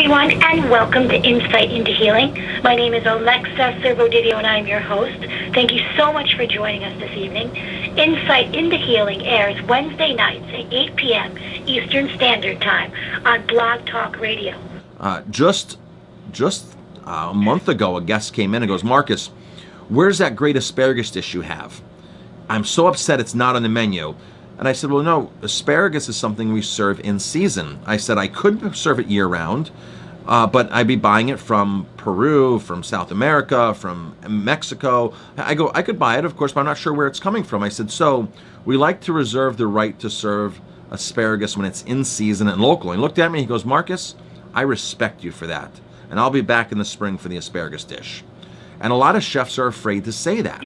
everyone, and welcome to Insight into Healing. My name is Alexa Servodidio, and I'm your host. Thank you so much for joining us this evening. Insight into Healing airs Wednesday nights at 8 p.m. Eastern Standard Time on Blog Talk Radio. Just a month ago, a guest came in and goes, Marcus, where's that great asparagus dish you have? I'm so upset it's not on the menu. And I said, well, no, asparagus is something we serve in season. I said I could serve it year-round, but I'd be buying it from Peru, from South America, from Mexico. I could buy it, of course, but I'm not sure where it's coming from. I said, so we like to reserve the right to serve asparagus when it's in season and local. And he looked at me, he goes, Marcus, I respect you for that. And I'll be back in the spring for the asparagus dish. And a lot of chefs are afraid to say that.